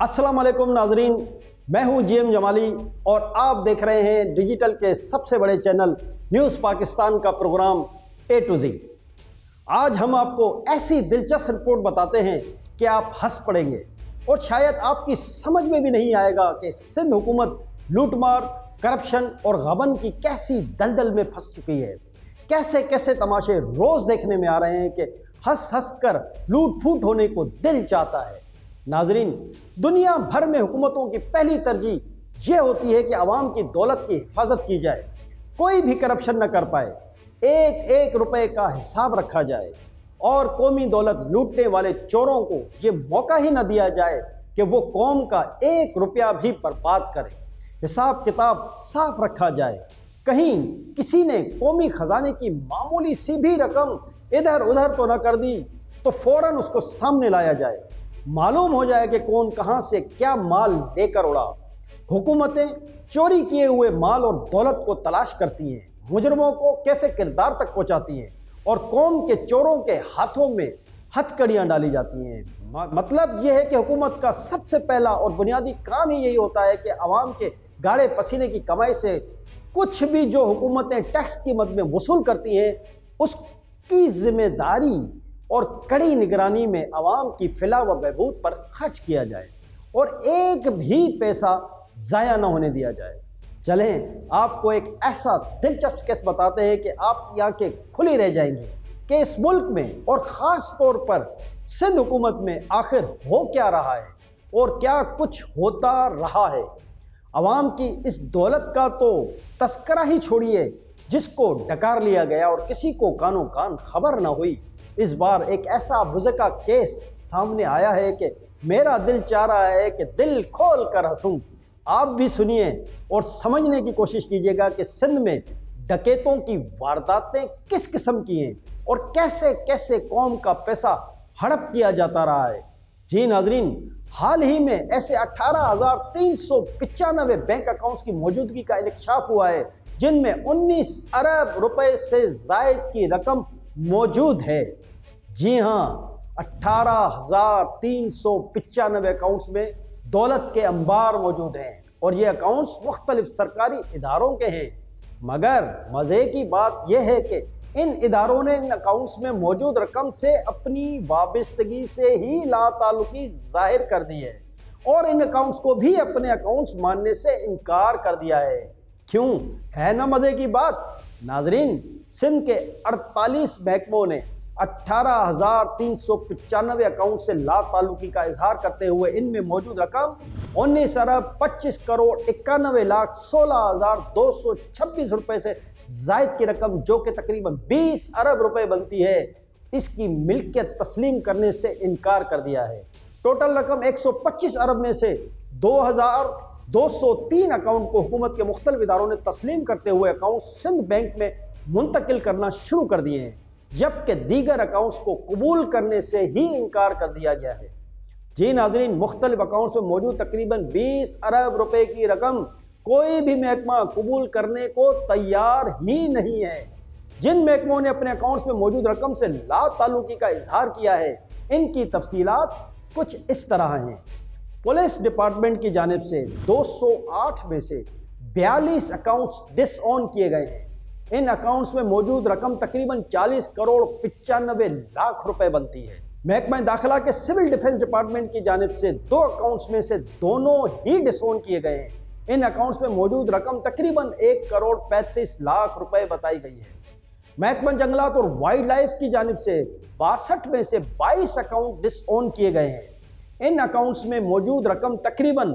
السلام علیکم ناظرین، میں ہوں جی ایم جمالی اور آپ دیکھ رہے ہیں ڈیجیٹل کے سب سے بڑے چینل نیوز پاکستان کا پروگرام اے ٹو زی۔ آج ہم آپ کو ایسی دلچسپ رپورٹ بتاتے ہیں کہ آپ ہنس پڑیں گے اور شاید آپ کی سمجھ میں بھی نہیں آئے گا کہ سندھ حکومت لوٹ مار، کرپشن اور غبن کی کیسی دلدل میں پھنس چکی ہے۔ کیسے کیسے تماشے روز دیکھنے میں آ رہے ہیں کہ ہنس ہنس کر لوٹ پھوٹ ہونے کو دل چاہتا ہے۔ ناظرین، دنیا بھر میں حکومتوں کی پہلی ترجیح یہ ہوتی ہے کہ عوام کی دولت کی حفاظت کی جائے، کوئی بھی کرپشن نہ کر پائے، ایک ایک روپے کا حساب رکھا جائے اور قومی دولت لوٹنے والے چوروں کو یہ موقع ہی نہ دیا جائے کہ وہ قوم کا ایک روپیہ بھی برباد کرے۔ حساب کتاب صاف رکھا جائے، کہیں کسی نے قومی خزانے کی معمولی سی بھی رقم ادھر ادھر تو نہ کر دی تو فوراً اس کو سامنے لایا جائے، معلوم ہو جائے کہ کون کہاں سے کیا مال لے کر اڑا۔ حکومتیں چوری کیے ہوئے مال اور دولت کو تلاش کرتی ہیں، مجرموں کو کیفے کردار تک پہنچاتی ہیں اور قوم کے چوروں کے ہاتھوں میں ہتھ کڑیاں ڈالی جاتی ہیں۔ مطلب یہ ہے کہ حکومت کا سب سے پہلا اور بنیادی کام ہی یہی ہوتا ہے کہ عوام کے گاڑے پسینے کی کمائی سے کچھ بھی جو حکومتیں ٹیکس کی مد میں وصول کرتی ہیں اس کی ذمہ داری اور کڑی نگرانی میں عوام کی فلاح و بہبود پر خرچ کیا جائے اور ایک بھی پیسہ ضائع نہ ہونے دیا جائے۔ چلیں آپ کو ایک ایسا دلچسپ کیس بتاتے ہیں کہ آپ کی آنکھیں کھلی رہ جائیں گی کہ اس ملک میں اور خاص طور پر سندھ حکومت میں آخر ہو کیا رہا ہے اور کیا کچھ ہوتا رہا ہے۔ عوام کی اس دولت کا تو تذکرہ ہی چھوڑیے جس کو ڈکار لیا گیا اور کسی کو کانوں کان خبر نہ ہوئی۔ اس بار ایک ایسا مضحکہ کیس سامنے آیا ہے کہ میرا دل چاہ رہا ہے کہ دل کھول کر ہنسوں۔ آپ بھی سنیے اور سمجھنے کی کوشش کیجیے گا کہ سندھ میں ڈکیتوں کی وارداتیں کس قسم کی ہیں اور کیسے کیسے قوم کا پیسہ ہڑپ کیا جاتا رہا ہے۔ جی ناظرین، حال ہی میں ایسے 18,395 بینک اکاؤنٹس کی موجودگی کا انکشاف ہوا ہے جن میں 19 ارب روپے سے زائد کی رقم موجود ہے۔ جی ہاں، 18,395 اکاؤنٹس میں دولت کے انبار موجود ہیں اور یہ اکاؤنٹس مختلف سرکاری اداروں کے ہیں، مگر مزے کی بات یہ ہے کہ ان اداروں نے ان اکاؤنٹس میں موجود رقم سے اپنی وابستگی سے ہی لا تعلقی ظاہر کر دی ہے اور ان اکاؤنٹس کو بھی اپنے اکاؤنٹس ماننے سے انکار کر دیا ہے۔ کیوں ہے نا مزے کی بات؟ ناظرین، سندھ کے 48 محکموں نے 18,395 اکاؤنٹ سے لا تعلقی کا اظہار کرتے ہوئے ان میں موجود رقم 19 ارب 25 کروڑ 91 لاکھ 16,226 روپے سے زائد کی رقم جو کہ تقریباً 20 ارب روپے بنتی ہے، اس کی ملکیت تسلیم کرنے سے انکار کر دیا ہے۔ ٹوٹل رقم 125 ارب میں سے 2,203 اکاؤنٹ کو حکومت کے مختلف اداروں نے تسلیم کرتے ہوئے اکاؤنٹ سندھ بینک میں منتقل کرنا شروع کر دیے ہیں، جبکہ دیگر اکاؤنٹس کو قبول کرنے سے ہی انکار کر دیا گیا ہے۔ جی ناظرین، مختلف اکاؤنٹس میں موجود تقریباً 20 ارب روپے کی رقم کوئی بھی محکمہ قبول کرنے کو تیار ہی نہیں ہے۔ جن محکموں نے اپنے اکاؤنٹس میں موجود رقم سے لا تعلقی کا اظہار کیا ہے، ان کی تفصیلات کچھ اس طرح ہیں۔ پولیس ڈپارٹمنٹ کی جانب سے 208 میں سے 42 اکاؤنٹس ڈس آن کیے گئے ہیں۔ ان اکاؤنٹس میں موجود رقم تقریباً 40 کروڑ 95 لاکھ روپے بنتی ہے۔ محکمہ داخلہ کے سول ڈیفنس ڈپارٹمنٹ کی جانب سے 2 اکاؤنٹس میں سے دونوں ہی ڈس آن کیے گئے ہیں۔ ان اکاؤنٹس میں موجود رقم تقریباً 1 کروڑ 35 لاکھ روپے بتائی گئی ہے۔ محکمہ جنگلات اور وائلڈ لائف کی جانب سے 62 میں سے 22 اکاؤنٹ ڈس آن کیے گئے ہیں۔ ان اکاؤنٹس میں موجود رقم تقریباً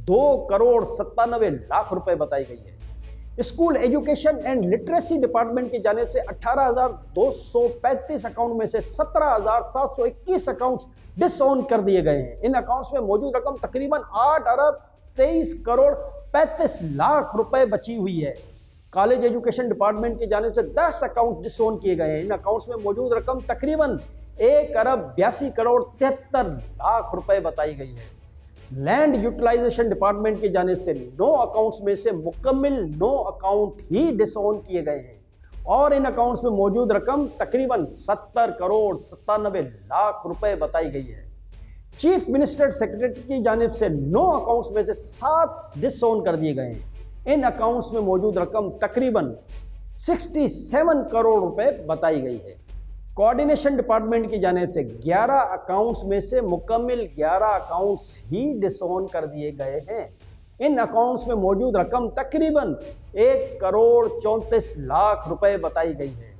2 کروڑ 97 لاکھ روپے بتائی گئی ہے۔ School education and literacy department کی جانب سے 18,235 اکاؤنٹ میں سے 17,721 اکاؤنٹس ڈس آن کر دیے گئے ہیں۔ ان اکاؤنٹس میں موجود رقم تقریباً 8 ارب 23 کروڑ 35 لاکھ روپے بچی ہوئی ہے۔ کالج ایجوکیشن ڈپارٹمنٹ کی جانب سے 10 اکاؤنٹ ڈس آن کیے گئے ہیں۔ ان اکاؤنٹس میں موجود رقم تقریباً 1 ارب 82 کروڑ 73 لاکھ روپے بتائی گئی ہے۔ لینڈ یوٹیلائزیشن ڈپارٹمنٹ کی جانب سے 9 اکاؤنٹس میں سے مکمل 9 اکاؤنٹ ہی ڈس آن کیے گئے ہیں اور ان اکاؤنٹس میں موجود رقم تقریباً 70 کروڑ 97 لاکھ روپے بتائی گئی ہے۔ चीफ मिनिस्टर सेक्रेटरी की जानिब से 9 अकाउंट्स में से 7 डिसओन कर दिए गए हैं। इन अकाउंट्स में मौजूद रकम तकरीबन 67 करोड़ रुपए बताई गई है। कोऑर्डिनेशन डिपार्टमेंट की जानिब से 11 अकाउंट्स में से मुकम्मल 11 अकाउंट्स ही डिसओन कर दिए गए हैं। इन अकाउंट्स में मौजूद रकम तकरीबन 1 करोड़ 34 लाख रुपए बताई गई है।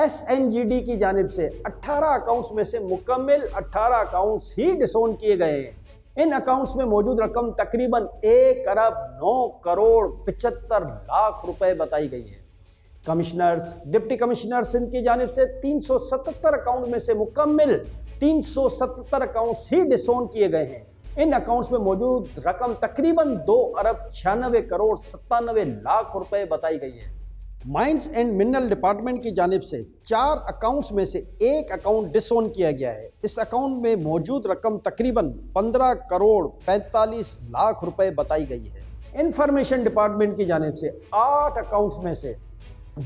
SNGD की जानिब से 18 अकाउंट्स में से मुकम्मल 18 अकाउंट्स ही डिसओन किए गए हैं। इन अकाउंट्स में मौजूद रकम तकरीबन 1 अरब 9 करोड़ 75 लाख रुपए बताई गई है। कमिश्नर्स, डिप्टी कमिश्नर्स इनकी जानिब से 377 अकाउंट में से मुकम्मल 377 अकाउंट्स ही डिसओन किए गए हैं। इन अकाउंट्स में मौजूद रकम तकरीबन 2 अरब 96 करोड़ 97 लाख रुपए बताई गई है। माइंस एंड मिनरल डिपार्टमेंट की जानिब से 4 अकाउंट्स में से एक अकाउंट डिसओन किया गया है। इस अकाउंट में मौजूद रकम तकरीबन 15 करोड़ 45 लाख रुपए बताई गई है। इंफॉर्मेशन डिपार्टमेंट की जानिब से 8 अकाउंट्स में से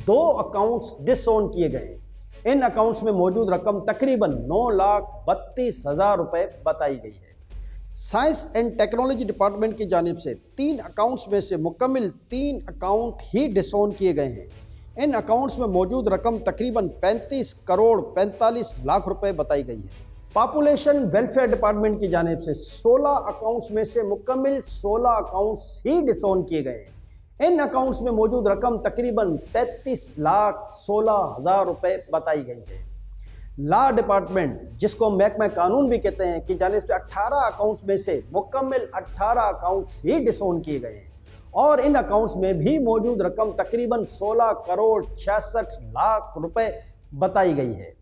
2 अकाउंट्स डिसओन किए गए। इन अकाउंट्स में मौजूद रकम तकरीबन 9,32,000 रुपए बताई गई है। साइंस एंड टेक्नोलॉजी डिपार्टमेंट की जानिब से 3 अकाउंट्स में से मुकम्मल 3 अकाउंट ही डिसओन किए गए हैं। इन अकाउंट्स में मौजूद रकम तकरीबन 35 करोड़ 45 लाख रुपए बताई गई है। पॉपुलेशन वेलफेयर डिपार्टमेंट की जानिब से 16 अकाउंट्स में से मुकम्मल 16 अकाउंट्स ही डिसओन किए गए हैं। इन अकाउंट्स में मौजूद रकम तकरीबन 33,16,000 रुपए बताई गई है। लॉ डिपार्टमेंट, जिसको महकमा कानून भी कहते हैं, की जानिब से 18 अकाउंट्स में से मुकम्मल 18 अकाउंट्स ही डिसओन किए गए हैं और इन अकाउंट्स में भी मौजूद रकम तकरीबन 16 करोड़ 66 लाख रुपए बताई गई है।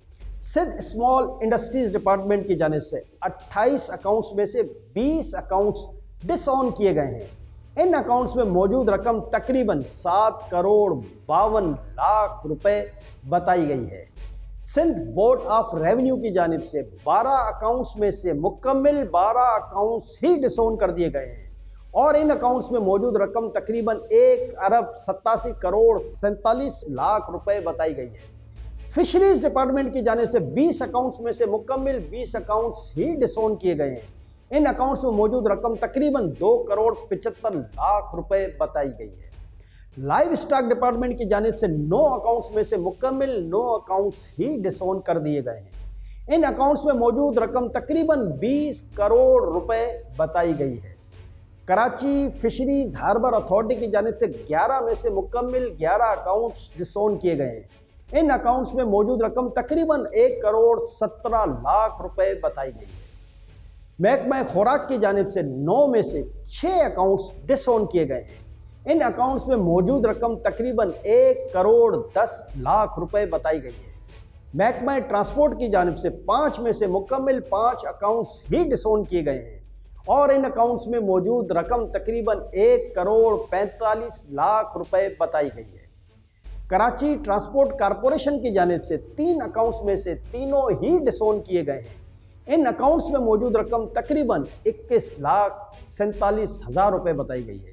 सिंध स्मॉल इंडस्ट्रीज डिपार्टमेंट की जानिब से 28 अकाउंट्स में से 20 अकाउंट्स डिसओन किए गए हैं। इन अकाउंट्स में मौजूद रकम तकरीबन 7 करोड़ 52 लाख रुपए बताई गई है। सिंध बोर्ड ऑफ रेवेन्यू की जानिब से 12 अकाउंट्स में से मुकम्मल 12 अकाउंट्स ही डिसओन कर दिए गए हैं और इन अकाउंट्स में मौजूद रकम तकरीबन 1 अरब 87 करोड़ 47 लाख रुपए बताई गई है। फिशरीज डिपार्टमेंट की जानिब से 20 अकाउंट्स में से मुकम्मल 20 अकाउंट्स ही डिसओन किए गए हैं। इन अकाउंट्स में मौजूद रकम तकरीबन 2 करोड़ 75 लाख रुपए बताई गई है। लाइव स्टॉक डिपार्टमेंट की जानिब से 9 अकाउंट्स में से मुकम्मल 9 अकाउंट्स ही डिसओन कर दिए गए हैं। इन अकाउंट्स में मौजूद रकम तकरीबन 20 करोड़ रुपए बताई गई है। कराची फिशरीज हार्बर अथॉरिटी की जानिब से 11 में से मुकम्मल 11 अकाउंट्स डिसओन किए गए हैं। इन अकाउंट्स में मौजूद रकम तकरीबन 1 करोड़ 17 लाख रुपए बताई गई है। महकमा खुराक की जानिब से 9 में से 6 अकाउंट्स डिसओन किए गए हैं। इन अकाउंट्स में मौजूद रकम तकरीबन 1 करोड़ 10 लाख रुपए बताई गई है। महकमा ट्रांसपोर्ट की जानिब से 5 में से मुकम्मल 5 अकाउंट्स ही डिसओन किए गए हैं और इन अकाउंट्स में मौजूद रकम तकरीबन 1 करोड़ 45 लाख रुपए बताई गई है। कराची ट्रांसपोर्ट कॉरपोरेशन की जानिब से 3 अकाउंट्स में से तीनों ही डिसओन किए गए हैं। इन अकाउंट्स में मौजूद रकम तकरीबन 21,47,000 रुपए बताई गई है।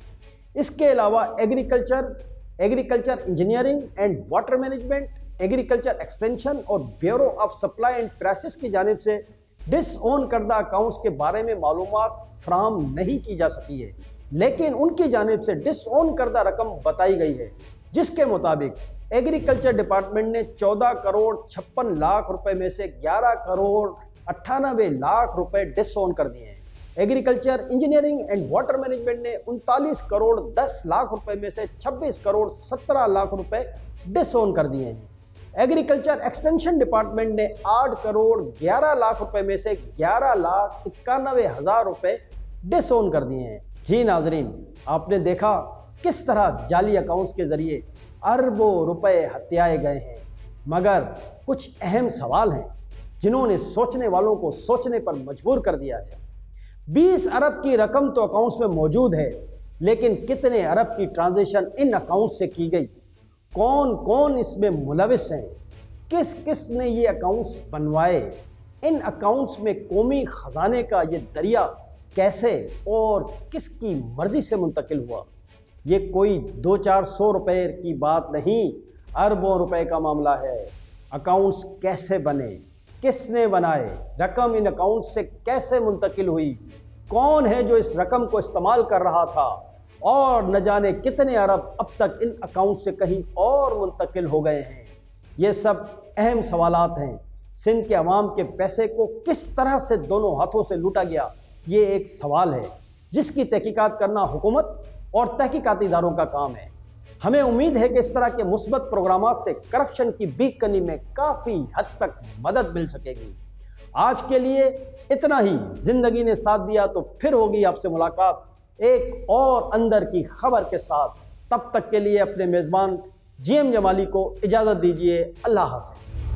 इसके अलावा agriculture engineering and water management, agriculture extension और bureau of supply and prices की जानिब से डिसओन करदा अकाउंट्स के बारे में मालूमात फराहम नहीं की जा सकी है, लेकिन उनकी जानिब से डिसओन करदा रकम बताई गई है, जिसके मुताबिक एग्रीकल्चर डिपार्टमेंट ने 14 करोड़ 56 लाख रुपए में से 11 करोड़ 98 लाख रुपए डिसओन कर दिए हैं। Agriculture engineering and water management ने 39 करोड़ 10 लाख रुपए में से 26 करोड़ 17 लाख रुपए डिसओन कर दिए हैं। एग्रीकल्चर एक्सटेंशन डिपार्टमेंट ने 8 करोड़ 11 लाख रुपए में से 11,91,000 रुपए डिसओन कर दिए हैं। जी नाजरीन, आपने देखा किस तरह जाली अकाउंट्स के जरिए अरबों रुपए हत्याए गए हैं, मगर कुछ अहम सवाल हैं जिन्होंने सोचने वालों को सोचने पर मजबूर कर दिया है। 20 अरब की रकम तो अकाउंट्स में मौजूद है, लेकिन कितने अरब की ट्रांजैक्शन इन अकाउंट से की गई, कौन कौन इसमें मुलविस हैं, किस किस ने ये अकाउंट्स बनवाए, इन अकाउंट्स में कौमी ख़जाने का ये दरिया कैसे और किसकी मर्ज़ी से मुंतकिल हुआ। ये कोई 200-400 रुपए की बात नहीं, अरबों रुपए का मामला है। अकाउंट्स कैसे बने, किसने बनाए, रकम इन अकाउंट से कैसे मुंतकिल हुई, कौन है जो इस रकम को इस्तेमाल कर रहा था और न जाने कितने अरब अब तक इन अकाउंट से कहीं और मुंतकिल हो गए हैं। ये सब अहम सवालात हैं। सिंध के अवाम के पैसे को किस तरह से दोनों हाथों से लूटा गया, ये एक सवाल है जिसकी तहकीकात करना हुकूमत और तहकीकाती इदारों का काम है। हमें उम्मीद है कि इस तरह के मुस्बत प्रोग्रामात से करप्शन की बीक करने में काफ़ी हद तक मदद मिल सकेगी। आज के लिए इतना ही। ज़िंदगी ने साथ दिया तो फिर होगी आपसे मुलाकात एक और अंदर की खबर के साथ। तब तक के लिए अपने मेज़बान GM जमाली को इजाज़त दीजिए। अल्लाह हाफ़िज़।